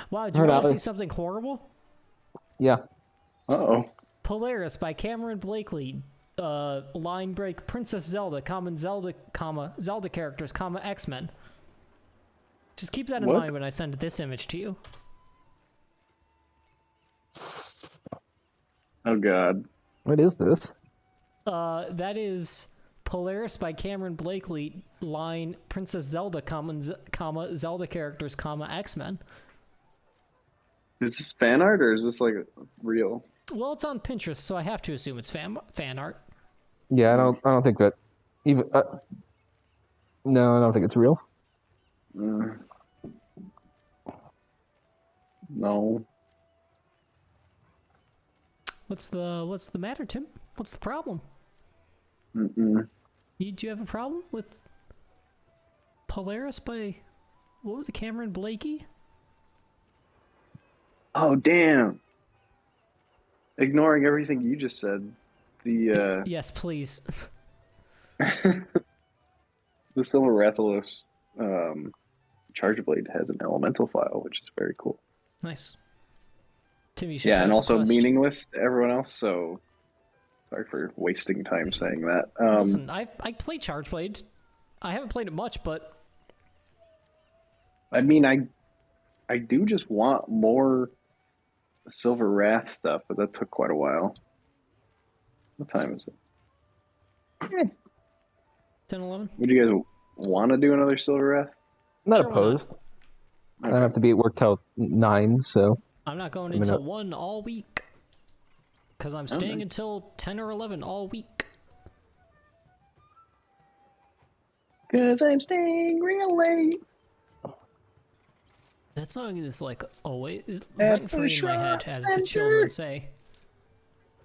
Wow, do you want to see something horrible? Yeah. Uh-oh. Polaris by Cameron Blakely. Line break Princess Zelda, Zelda characters, X-Men. Just keep that in mind when I send this image to you. Oh god. What is this? That is Polaris by Cameron Blakely, line Princess Zelda, Zelda characters, X-Men. Is this fan art or is this like real? Well, it's on Pinterest, so I have to assume it's fan art. Yeah, I don't think that even. No, I don't think it's real. No. What's the matter, Tim? What's the problem? Mm-mm. Do you have a problem with Polaris by what was it, Cameron Blakey? Oh damn! Ignoring everything you just said, the Yes, please. the Silver Rathalos Charge Blade has an elemental file, which is very cool. Nice. Tim, you should Yeah, and also request. meaningless to everyone else. So sorry for wasting time saying that. Listen, I play Charge Blade. I haven't played it much, but I mean, I do just want more Silver Wrath stuff, but that took quite a while. What time is it? 10, 11? Would you guys want to do another Silver Wrath? Not Sure, why not? opposed. I don't have to be at work till 9, so. I'm not going until 1 all week. Because I'm staying until 10 or 11 all week. Because I'm staying real late. That song is like always rent free in my head, as the children say.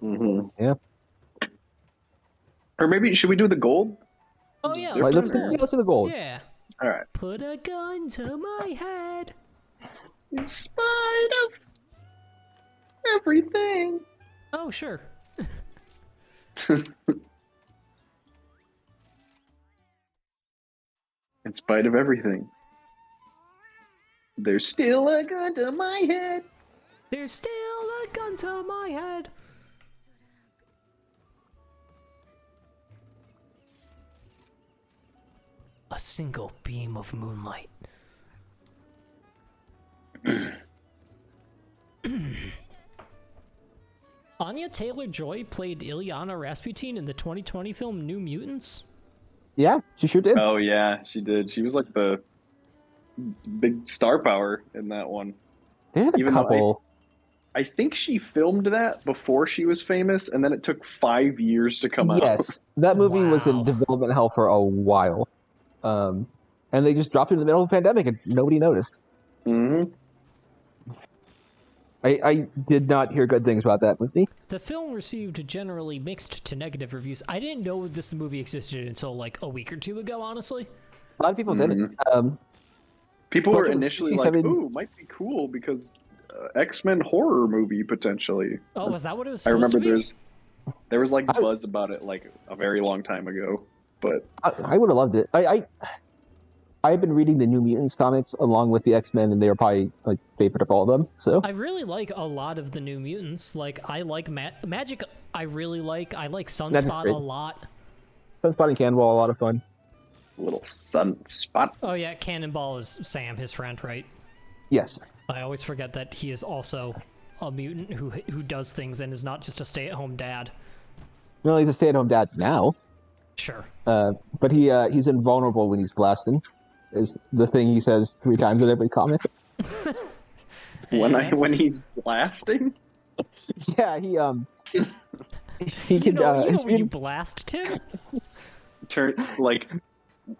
Mm-hmm. Yeah. Or maybe, should we do the gold? Oh yeah, Let's let's do the gold. Yeah. Alright. Put a gun to my head. In spite of everything. Oh, sure. In spite of everything. There's still a gun to my head. There's still a gun to my head. A single beam of moonlight. Anya Taylor-Joy played Ilyana Rasputin in the 2020 film New Mutants. Yeah, she sure did. Oh yeah, she did. She was like the big star power in that one. They had a Even though couple. I think she filmed that before she was famous, and then it took 5 years to come out. Yes, that movie was in Wow. development hell for a while. And they just dropped it in the middle of the pandemic and nobody noticed. Mm-hmm. I did not hear good things about that movie. The film received generally mixed to negative reviews. I didn't know this movie existed until like a week or two ago, honestly. A lot of people didn't. People were Cloaca was initially like, 67. ooh, might be cool because X-Men horror movie potentially. Oh, was that what it was I supposed remember to be? there was like buzz about it like a very long time ago, but I would have loved it. I've been reading the New Mutants comics along with the X-Men, and they are probably like favorite of all of them. So I really like a lot of the New Mutants. Like, I like Magic. I really like. I like Sunspot a lot. Sunspot and Cannonball, a lot of fun. little sunspot. Oh yeah, Cannonball is Sam, his friend, right? Yes. I always forget that he is also a mutant who does things and is not just a stay-at-home dad. No, he's a stay-at-home dad now. Sure. But he's invulnerable when he's blasting. Is the thing he says 3 times in every comic. When he's blasting? Yeah, he You can. know when you blast, Tim? Turn like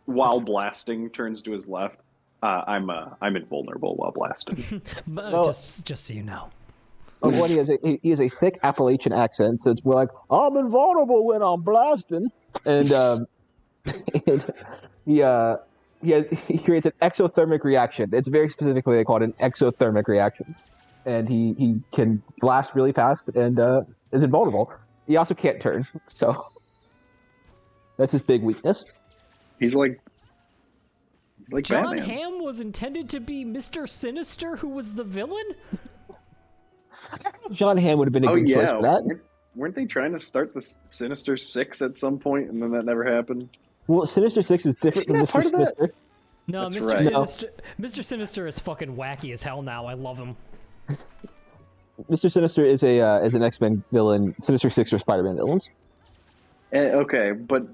while blasting, turns to his left. I'm invulnerable while blasting. But Well- just so you know. What he has a thick Appalachian accent, so it's more like I'm invulnerable when I'm blasting, and he creates an exothermic reaction. It's very specifically they call it an exothermic reaction, and he can blast really fast and is invulnerable. He also can't turn, so that's his big weakness. He's like John Batman. Hamm was intended to be Mr. Sinister, who was the villain? John Hamm would have been a good choice for that. Weren't they trying to start the Sinister Six at some point, and then that never happened? Well, Sinister Six is different than Mr. Sinister. No, That's Mr. right. Sinister. Mr. Sinister is fucking wacky as hell now. I love him. Mr. Sinister is an X-Men villain. Sinister Six are Spider-Man villains. Okay, but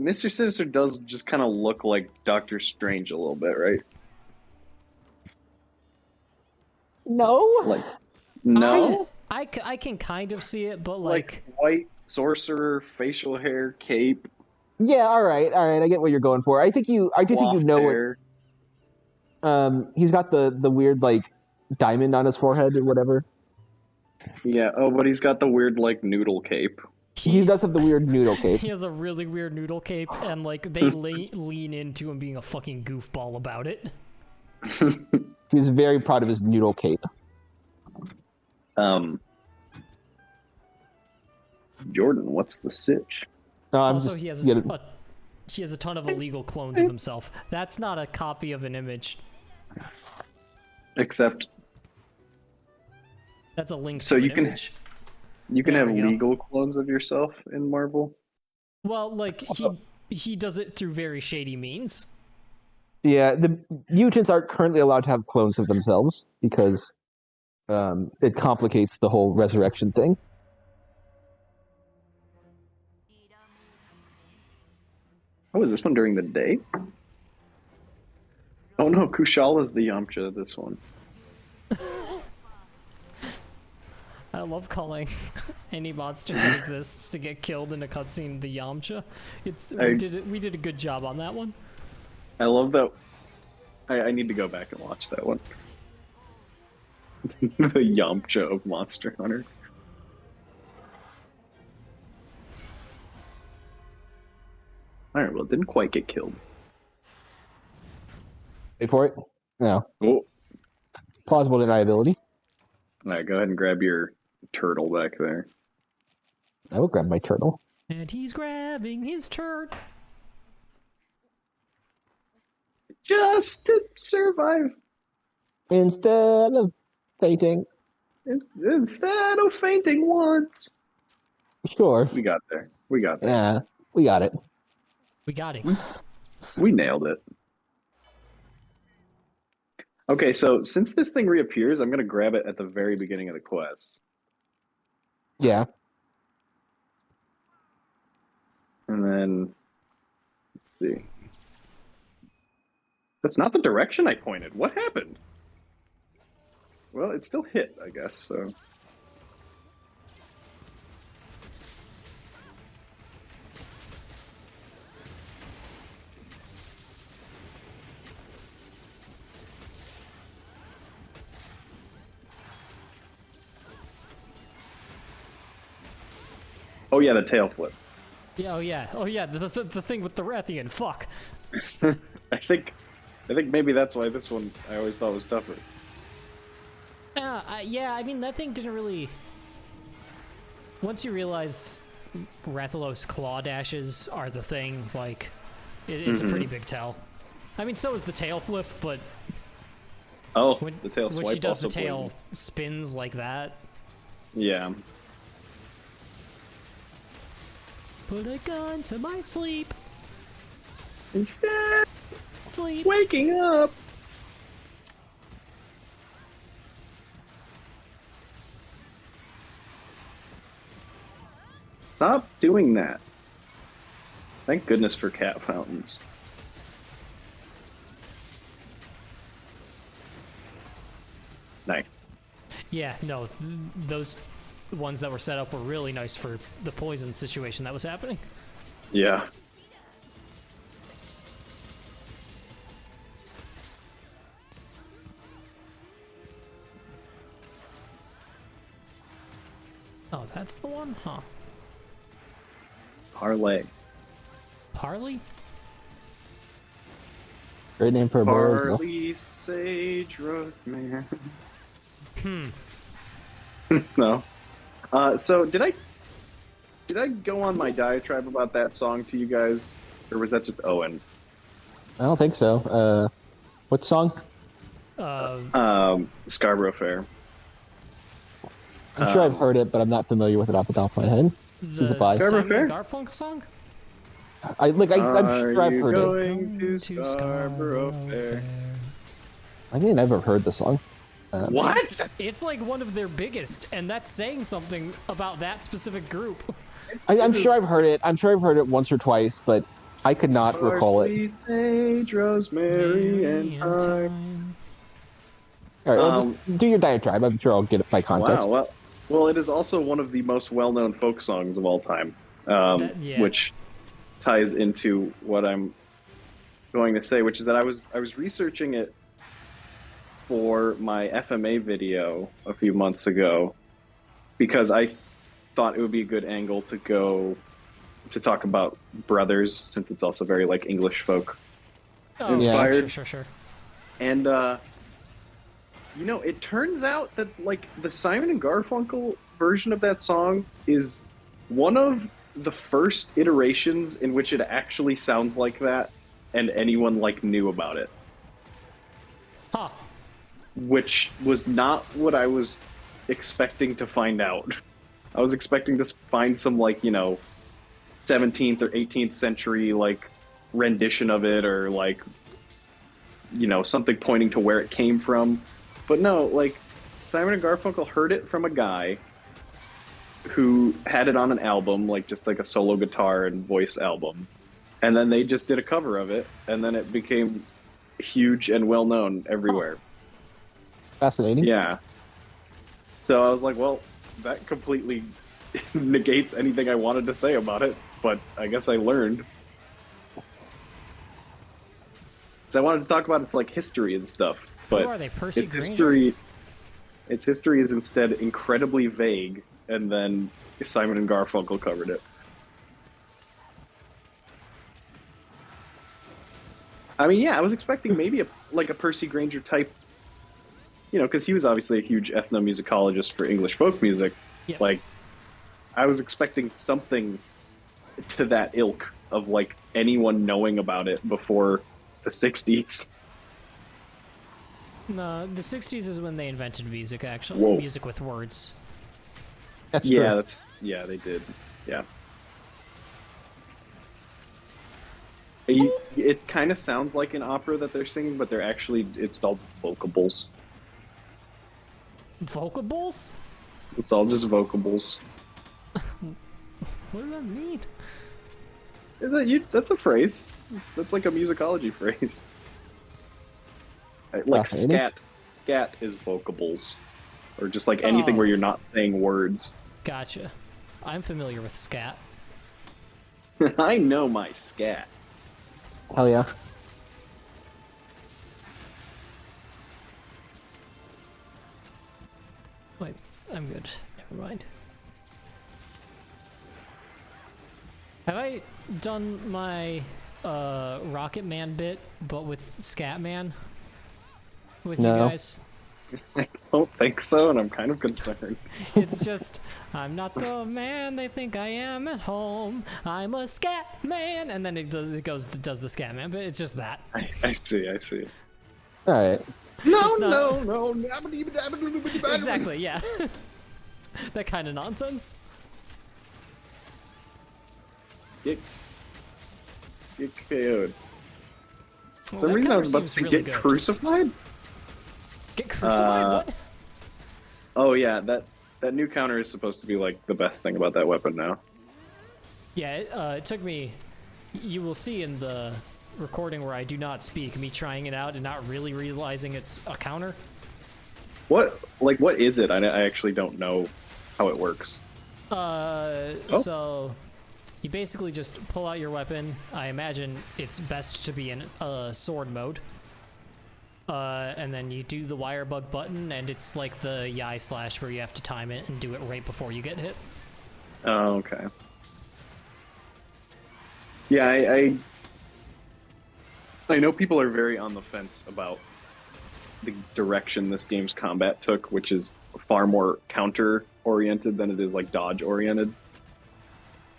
Mr. Sinister does just kind of look like Doctor Strange a little bit, right? No. Like, no? I can kind of see it, but Like white sorcerer, facial hair, cape. Yeah, all right. I get what you're going for. I think you know hair. what. He's got the weird like diamond on his forehead or whatever. Yeah. Oh, but he's got the weird like noodle cape. He does have the weird noodle cape. He has a really weird noodle cape, and like they lean into him being a fucking goofball about it. He's very proud of his noodle cape. Jordan, what's the sitch? Also, he has a ton of illegal clones of himself. That's not a copy of an image. Except, That's a link. so to you an can image. you can There have we go. legal clones of yourself in Marvel. Well, like he does it through very shady means. Yeah, the mutants aren't currently allowed to have clones of themselves because it complicates the whole resurrection thing. Oh, is this one during the day? Oh no, Kushal is the Yamcha. This one. I love calling any monster that exists to get killed in a cutscene the Yamcha. We did a good job on that one. I love that. I need to go back and watch that one. The Yamcha of Monster Hunter. Alright, well, it didn't quite get killed. Wait for it. No. Oh, Plausible deniability. alright, go ahead and grab your turtle back there. I will grab my turtle. And he's grabbing his turd. Just to survive. Instead of fainting. Instead of fainting once. Sure. We got there. We got there. Yeah, we got it. We got it. We nailed it. Okay, so since this thing reappears, I'm going to grab it at the very beginning of the quest. Yeah. And then, let's see. That's not the direction I pointed. What happened? Well, it still hit, I guess, so. Oh yeah, the tail flip. Yeah, oh yeah, the thing with the Rathian. Fuck. I think maybe that's why this one I always thought was tougher. Yeah, I mean, that thing didn't really... Once you realize Rathalos claw dashes are the thing, like, it's a pretty big tell. I mean, so is the tail flip, but... Oh, when, the tail swipe when she does also the tail poisons. spins like that. Yeah. Put a gun to my sleep. Instead, Sleep. waking up. Stop doing that. Thank goodness for cat fountains. Nice. Yeah, no, those ones that were set up were really nice for the poison situation that was happening. Yeah. Oh, that's the one? Huh. Parlay. Parley? Great name for a bird. Parley sage road man. No. So did I go on my diatribe about that song to you guys, or was that just Owen? I don't think so. What song? Scarborough Fair. I'm sure I've heard it, but I'm not familiar with it off the top of my head. Who's The applies? Scarborough Simon Fair? and Garfunkel song? I'm sure I've heard it. Going to Scarborough Fair? I think I've never heard the song. What? It's like one of their biggest, and that's saying something about that specific group. I'm sure I've heard it. I'm sure I've heard it once or twice, but I could not recall it. Parsley, sage, rosemary, and thyme. All right, well, just do your diatribe. I'm sure I'll get it by context. Wow. Well, it is also one of the most well-known folk songs of all time, Yeah. which ties into what I'm going to say, which is that I was researching it for my FMA video a few months ago because I thought it would be a good angle to go to talk about brothers, since it's also very like English folk inspired. Sure. And you know, it turns out that like the Simon and Garfunkel version of that song is one of the first iterations in which it actually sounds like that, and anyone like knew about it. Huh. Which was not what I was expecting to find out. I was expecting to find some like, you know, 17th or 18th century like rendition of it, or like, you know, something pointing to where it came from. But no, like Simon and Garfunkel heard it from a guy who had it on an album, like just like a solo guitar and voice album. And then they just did a cover of it, and then it became huge and well known everywhere. Fascinating. Yeah. So I was like, well, that completely negates anything I wanted to say about it, but I guess I learned. So I wanted to talk about its like history and stuff, but Who are they? Percy its Granger? history is instead incredibly vague, and then Simon and Garfunkel covered it. I mean, yeah, I was expecting maybe a Percy Granger type, you know, because he was obviously a huge ethnomusicologist for English folk music. Yep. Like, I was expecting something to that ilk of like anyone knowing about it before the 60s. No, the 60s is when they invented music, actually. Whoa. Music with words. That's Yeah, true. they did. Yeah. It kind of sounds like an opera that they're singing, but it's all vocables. Vocables? It's all just vocables. What does that mean? That's a phrase. That's like a musicology phrase. Like Fascinating. scat is vocables, or just like anything where you're not saying words. Gotcha. I'm familiar with scat. I know my scat. Hell yeah. Wait, I'm good. Never mind. Have I done my Rocket Man bit, but with Scat Man? With No. you guys? I don't think so, and I'm kind of concerned. It's just, I'm not the man they think I am at home. I'm a scat man, and then it does the scat man, but it's just that. I see. All right. No. Exactly, yeah. That kind of nonsense. Get KO'd. Well, The that reason I cover was about seems to really get good. crucified? Get crucified? What? Oh yeah, that new counter is supposed to be like the best thing about that weapon now. Yeah, it took me. You will see in the recording where I do not speak, me trying it out and not really realizing it's a counter. What is it? I actually don't know how it works. So you basically just pull out your weapon. I imagine it's best to be in sword mode. And then you do the wire bug button, and it's like the Yai slash where you have to time it and do it right before you get hit. Oh, okay. Yeah, I know people are very on the fence about the direction this game's combat took, which is far more counter-oriented than it is like dodge-oriented.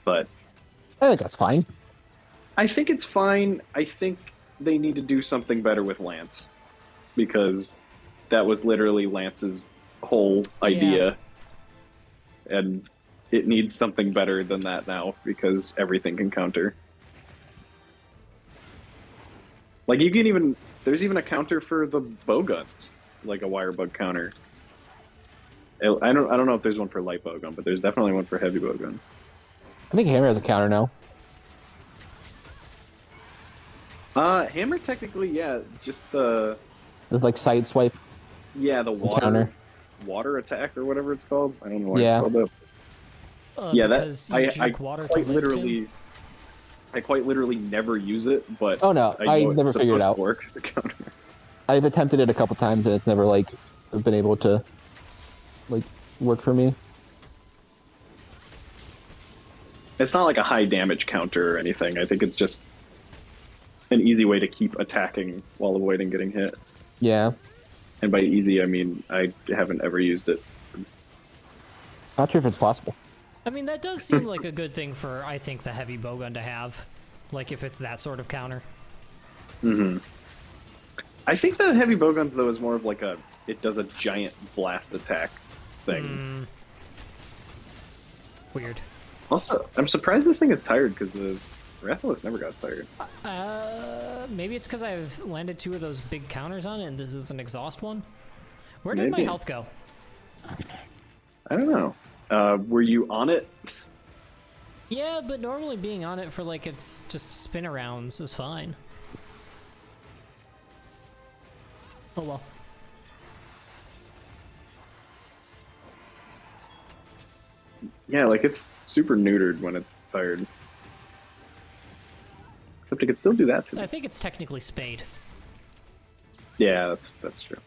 But I think that's fine. I think it's fine. I think they need to do something better with Lance. because that was literally Lance's whole idea. And it needs something better than that now because everything can counter. Like you can even there's even a counter for the bow guns, like a wire bug counter. I don't know if there's one for light bow gun, but there's definitely one for heavy bow gun. I think hammer has a counter now. Hammer technically, yeah, just the It's like side swipe. the Counter. water attack or whatever it's called. I don't know why it's Yeah. called that. Yeah, because that you I drink water to quite live, Tim. literally, I quite literally never use it, but Oh no, I know never it's figured it supposed out. to work as a counter. I've attempted it a couple times and it's never like been able to like work for me. It's not like a high damage counter or anything. I think it's just an easy way to keep attacking while avoiding getting hit. Yeah. And by easy, I mean I haven't ever used it. Not sure if it's possible. I mean, that does seem like a good thing for, I think, the heavy bowgun to have. Like, if it's that sort of counter. Mm-hmm. I think the heavy bowguns, though, is more of like it does a giant blast attack thing. Weird. Also, I'm surprised this thing is tired because the Rathalos never got tired. Maybe it's because I've landed 2 of those big counters on it, and this is an exhaust one? Where did my Maybe. health go? I don't know. Were you on it? Yeah, but normally being on it for, like, it's just spin-arounds is fine. Oh well. Yeah, like it's super neutered when it's tired. Except it could still do that to me. I think it's technically spayed. Yeah, that's true.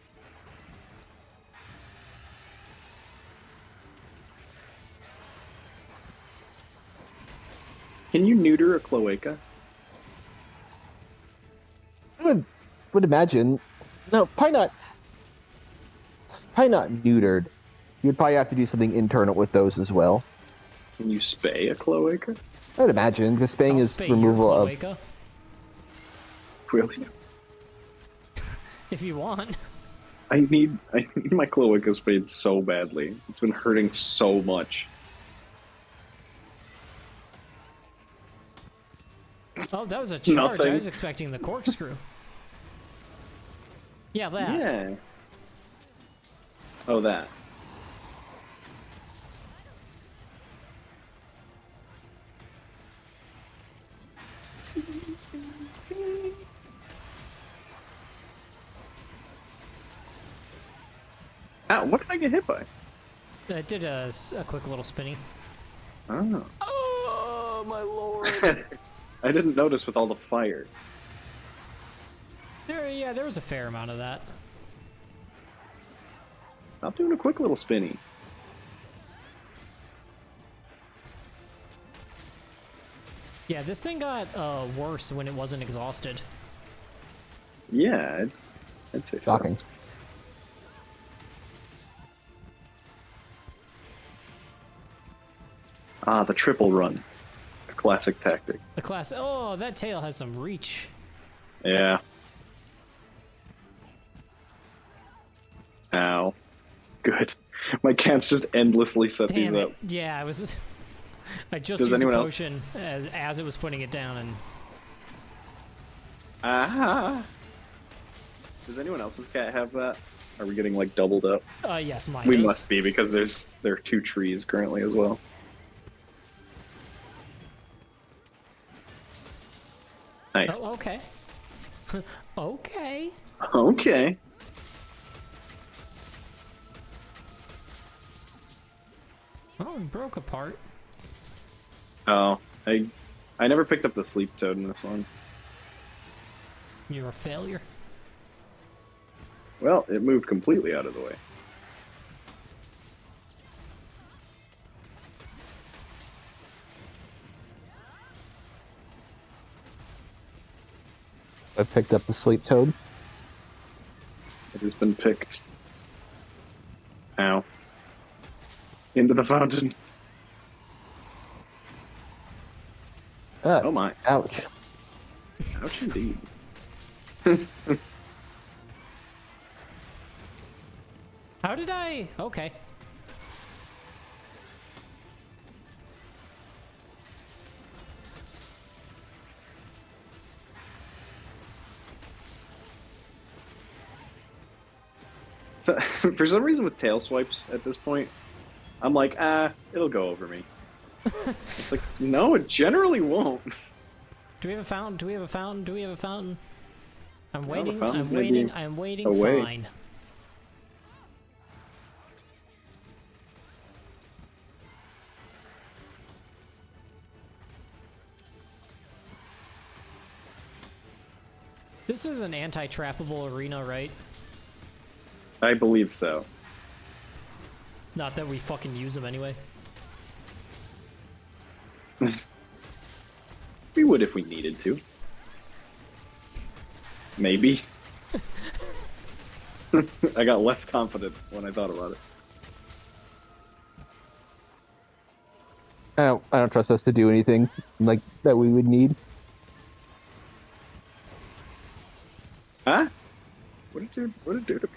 Can you neuter a Cloaca? I would imagine. No, probably not. Probably not neutered. You'd probably have to do something internal with those as well. Can you spay a Cloaca? I would imagine, because spaying I'll is spay your removal of. Cloaca, Really? if you want. I need my Cloaca spayed so badly. It's been hurting so much. Oh, that was a charge. Nothing. I was expecting the corkscrew. Yeah, that. Yeah. Oh, that. Ow, what did I get hit by? I did a quick little spinny. Oh. Oh, my lord. I didn't notice with all the fire. There was a fair amount of that. Stop doing a quick little spinny. Yeah, this thing got worse when it wasn't exhausted. Yeah, I'd say so. Shocking. Ah, the triple run. A classic tactic. The class. Oh, that tail has some reach. Yeah. Ow. Good. My cat's just endlessly set Damn these it. up. Yeah, I was. I just Does used a anyone else- potion as it was putting it down, and Ah. Does anyone else's cat have that? Are we getting like doubled up? yes, mine We does. must be because there are 2 trees currently as well. Nice. Oh, okay. Okay. Okay. Oh, it broke apart. Oh, I never picked up the sleep toad in this one. You're a failure. Well, it moved completely out of the way. I picked up the sleep toad. It has been picked. Ow. Into the fountain. Oh my. Ouch. Ouch indeed. How did I? Okay. So, for some reason with tail swipes at this point, I'm like, it'll go over me. It's like, no, it generally won't. Do we have a fountain? Do we have a fountain? Do we have a fountain? I'm Well, the waiting. fountain's I'm maybe waiting. I'm waiting. away. Fine. This is an anti-trappable arena, right? I believe so. Not that we fucking use them anyway. We would if we needed to. Maybe. I got less confident when I thought about it. I don't trust us to do anything like that we would need. Huh? What did it do to me?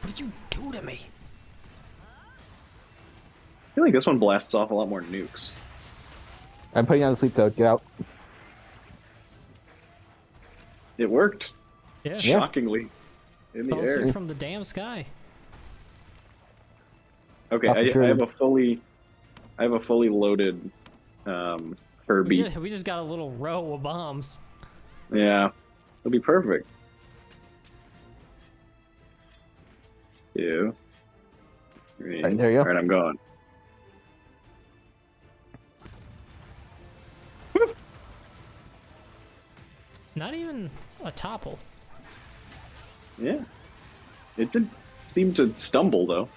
What did you do to me? I feel like this one blasts off a lot more nukes. I'm putting on the sleep toad. Get out. It worked. Yeah. Shockingly. In the Fell air. asleep from the damn sky. Okay, Sure. I have a fully loaded Kirby. We just got a little row of bombs. Yeah. It'll be perfect. 2, 3. Right, there you go. Alright, I'm going. Not even a topple. Yeah. It did seem to stumble though.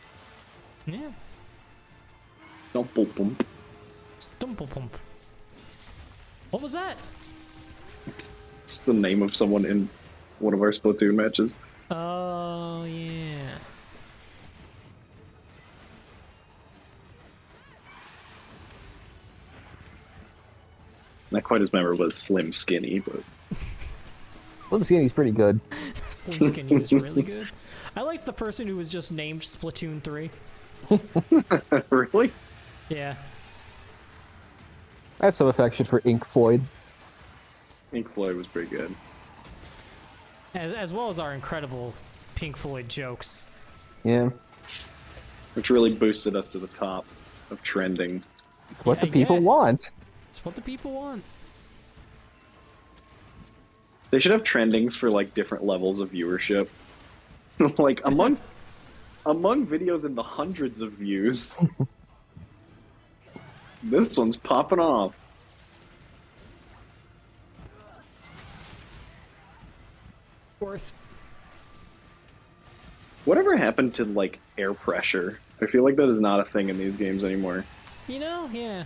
Yeah. Stumble bump. Stumble pump. What was that? It's the name of someone in one of our Splatoon matches. Oh, yeah. Not quite as memorable as Slim Skinny, but Slim Skinny's pretty good. Slim Skinny was really good. I liked the person who was just named Splatoon 3. really? Yeah. I have some affection for Ink Floyd. Pink Floyd was pretty good. As well as our incredible Pink Floyd jokes. Yeah. Which really boosted us to the top of trending. It's what Yeah, the people yeah. want. It's what the people want. They should have trendings for like different levels of viewership. Like among videos in the hundreds of views. This one's popping off. Worth. Whatever happened to like air pressure? I feel like that is not a thing in these games anymore. You know, yeah.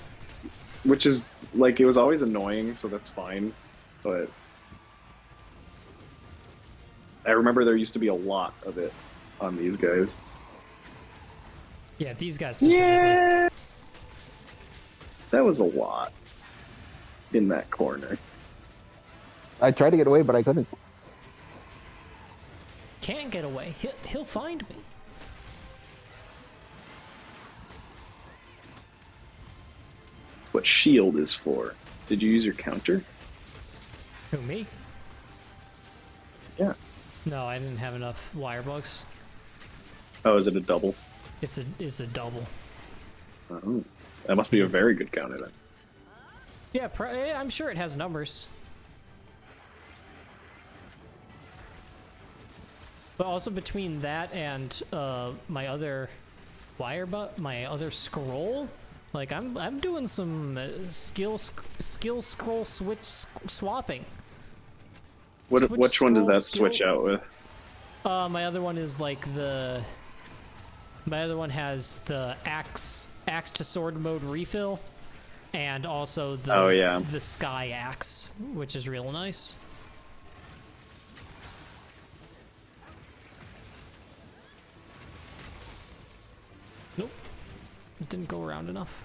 Which is like it was always annoying, so that's fine. But I remember there used to be a lot of it on these guys. Yeah, these guys specifically. Yeah, that was a lot in that corner. I tried to get away, but I couldn't. Can't get away. He'll find me. That's what shield is for. Did you use your counter? Who, me? Yeah. No, I didn't have enough wire bugs. Oh, is it a double? It's a double. Oh, that must be a very good counter then. Yeah, I'm sure it has numbers. But also between that and my other my other scroll, like I'm doing some skill scroll swapping. Which one does that switch out with? My other one is like my other one has the axe to sword mode refill, and also the sky axe, which is real nice. Nope, it didn't go around enough.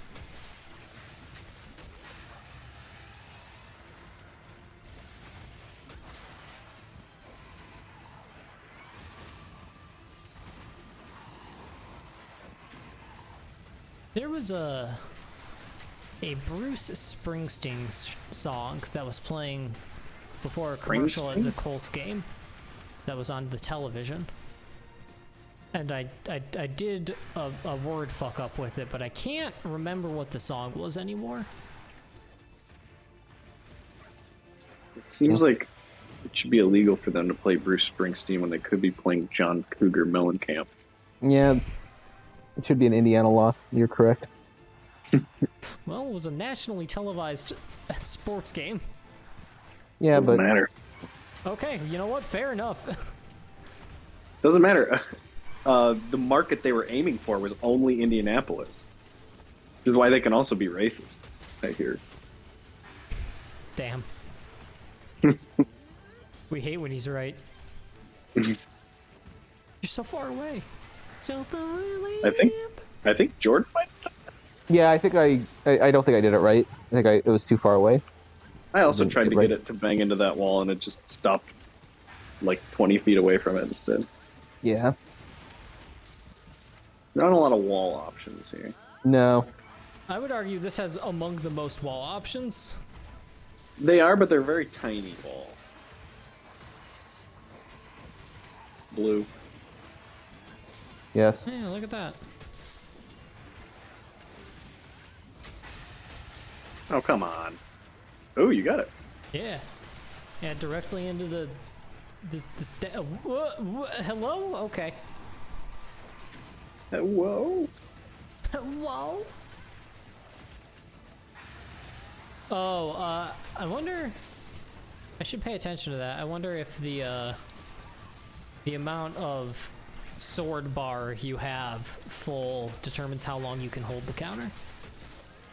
There was a Bruce Springsteen song that was playing before a commercial at the Colts game that was on the television. And I did a word fuck up with it, but I can't remember what the song was anymore. It seems like it should be illegal for them to play Bruce Springsteen when they could be playing John Cougar Mellencamp. Yeah, it should be an Indiana law. You're correct. Well, it was a nationally televised sports game. Yeah, Doesn't but matter. Okay, you know what? Fair enough. Doesn't matter. The market they were aiming for was only Indianapolis. Which is why they can also be racist, I hear. Damn. We hate when he's right. You're so far away. So far away. I think Jordan might have done that. yeah, I think I don't think I did it right. I think it was too far away. I also Didn't tried get to right. get it to bang into that wall, and it just stopped like 20 feet away from it instead. Yeah. There aren't a lot of wall options here. No. I would argue this has among the most wall options. They are, but they're very tiny wall. Blue. Yes. Yeah, look at that. Oh, come on. Oh, you got it. Yeah. Yeah, directly into the... hello? Okay. Whoa. Whoa. Oh, I wonder... I should pay attention to that. I wonder if the amount of sword bar you have full determines how long you can hold the counter.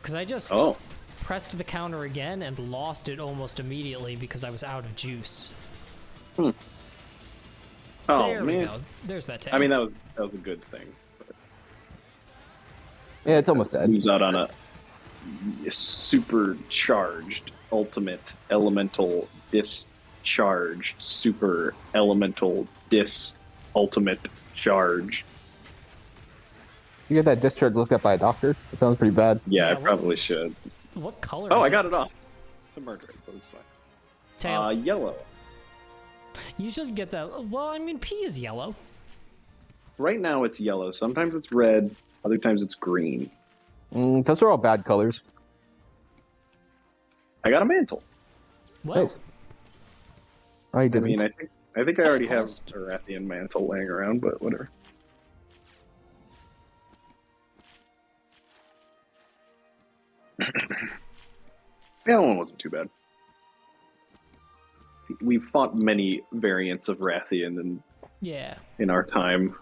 Because I just pressed the counter again and lost it almost immediately because I was out of juice. Oh, There man. we go. There's that tag. I mean, that was a good thing. Yeah, it's almost dead. Moves out on a supercharged ultimate elemental discharged super elemental ultimate charge. You get that discharge looked at by a doctor? It sounds pretty bad. Yeah, I Yeah, probably should. What color Oh, is I it? got it off. It's a murder rate, so it's fine. Tail. Yellow. You should get that. Well, I mean, P is yellow. Right now it's yellow. Sometimes it's red. Other times it's green. Those are all bad colors. I got a mantle. Well, Nice. I I didn't. mean, I think I already have Almost. a Rathian mantle laying around, but whatever. That one wasn't too bad. We've fought many variants of Rathian yeah. in our time.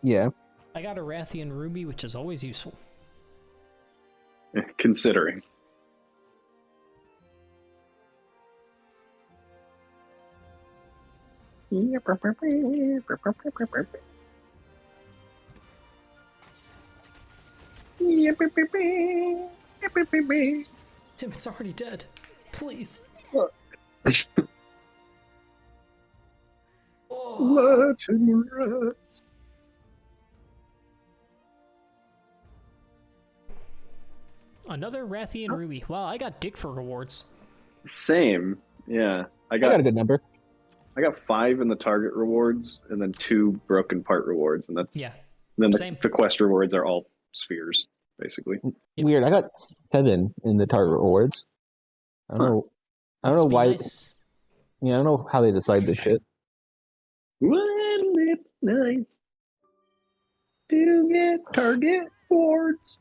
Yeah. I got a Rathian Ruby, which is always useful. Considering. Tim, it's already dead. Please. Oh. Another Rathian Ruby. Wow, I got Dick for rewards. Same. Yeah. I got a good number. I got 5 in the target rewards and then 2 broken part rewards, and that's Yeah. then Same. the quest rewards are all spheres, basically. Yep. Weird. I got 7 in the target rewards. I don't know. I don't know Must be why. nice. Yeah, I don't know how they decide this shit. One lit nights to get target rewards.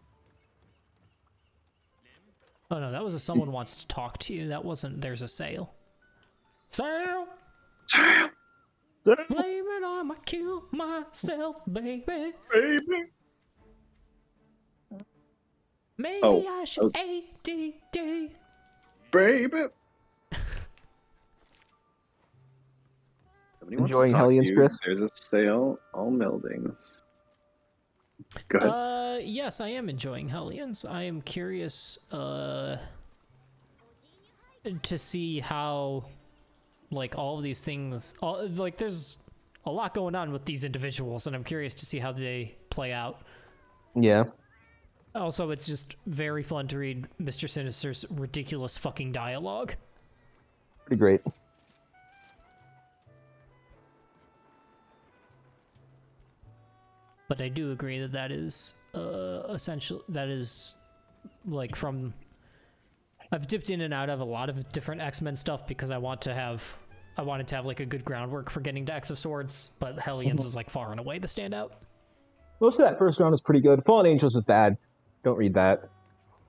Oh no, that was a someone wants to talk to you. That wasn't there's a sale. Sale! Damn, Blame it on my kill myself, baby. baby. Maybe Oh, I should ADD. Baby. Somebody wants to Enjoying talk Hellions, to you. Chris? There's a sale. All meldings. Go ahead. Yes, I am enjoying Hellions. I am curious, to see how, like, all of these things, like, there's a lot going on with these individuals, and I'm curious to see how they play out. Yeah. Also, it's just very fun to read Mr. Sinister's ridiculous fucking dialogue. Pretty great. But I do agree that that is essential. That is like from. I've dipped in and out of a lot of different X-Men stuff because I wanted to have like a good groundwork for getting to X of Swords, but Hellions is like far and away the standout. Most of that first round was pretty good. Fallen Angels was bad. Don't read that.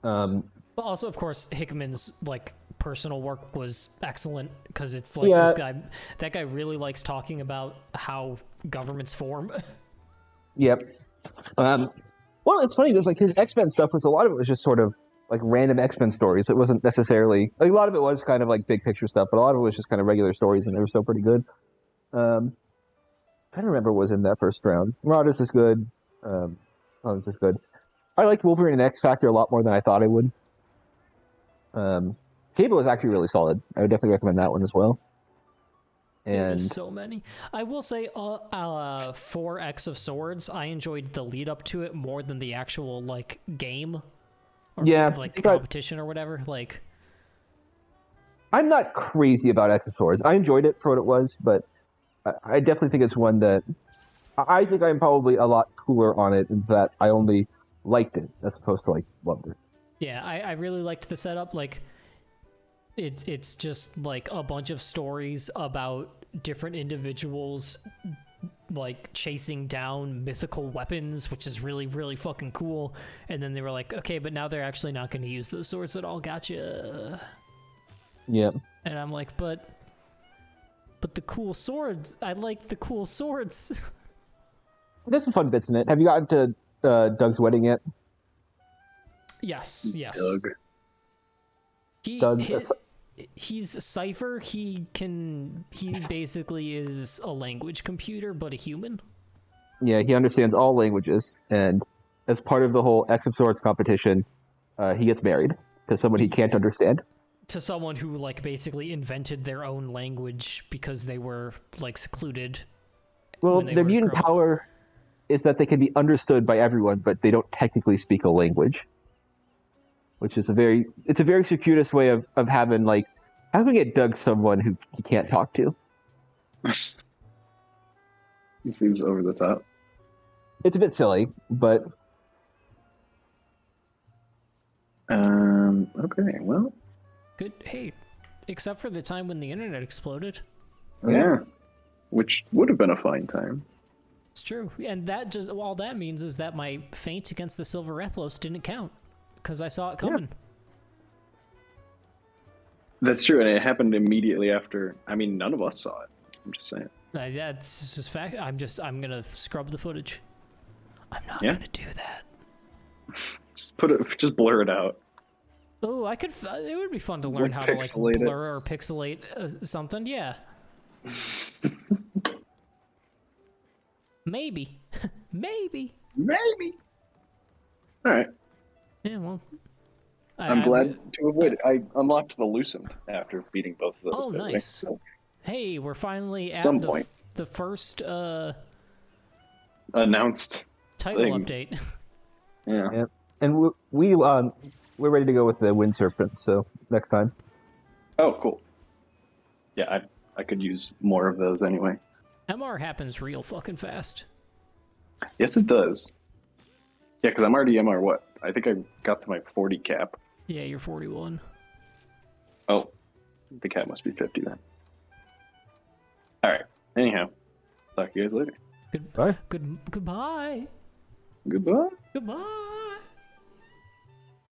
But also, of course, Hickman's like personal work was excellent because it's like that guy really likes talking about how governments form. Yep. Well, it's funny because like his X-Men stuff was a lot of it was just sort of like random X-Men stories. It wasn't necessarily like a lot of it was kind of like big picture stuff, but a lot of it was just kind of regular stories, and they were still pretty good. I don't remember what was in that first round. Marauders is good. Clones is good. I liked Wolverine and X Factor a lot more than I thought I would. Cable is actually really solid. I would definitely recommend that one as well. And There's so many. I will say, for X of Swords, I enjoyed the lead up to it more than the actual like game, or like competition or whatever. Like, I'm not crazy about X of Swords. I enjoyed it for what it was, but I definitely think it's one that I think I'm probably a lot cooler on it in that I only liked it as opposed to like loved it. yeah, I really liked the setup. Like, it's just like a bunch of stories about different individuals like chasing down mythical weapons, which is really, really fucking cool. And then they were like, okay, but now they're actually not going to use those swords at all. Gotcha. Yeah. And I'm like, but the cool swords. I like the cool swords. There's some fun bits in it. Have you gotten to Doug's wedding yet? Yes. Doug. He's Cypher. He basically is a language computer, but a human. Yeah, he understands all languages, and as part of the whole X of Swords competition, he gets married to someone he can't understand. To someone who like basically invented their own language because they were like secluded. Well, their mutant power is that they can be understood by everyone, but they don't technically speak a language. Which is a very circuitous way of having like, how can we get Doug someone who he can't talk to? It seems over the top. It's a bit silly, but okay, well, Good. Hey, except for the time when the internet exploded. yeah, which would have been a fine time. It's true, and that just all that means is that my feint against the Silver Ethlos didn't count because I saw it coming. That's true, and it happened immediately after. I mean, none of us saw it. I'm just saying. That's just fact. I'm gonna scrub the footage. I'm not gonna do that. Just blur it out. Oh, I could. It would be fun to learn Like how to like pixelate it. blur or pixelate something. Yeah. Maybe. Maybe. All right. Yeah. Well. I'm glad to avoid it. I unlocked the Lucent after beating both of those. Oh, nice. So, Hey, we're finally at Some point. the first announced title thing. update. yeah. And we're ready to go with the Wind Serpent. So next time. Oh, cool. Yeah, I could use more of those anyway. MR happens real fucking fast. Yes, it does. Yeah, because I'm already MR what? I think I got to my 40 cap. Yeah, you're 41. Oh, the cap must be 50 then. All right. Anyhow, talk to you guys later. Bye. Goodbye. Goodbye. Goodbye.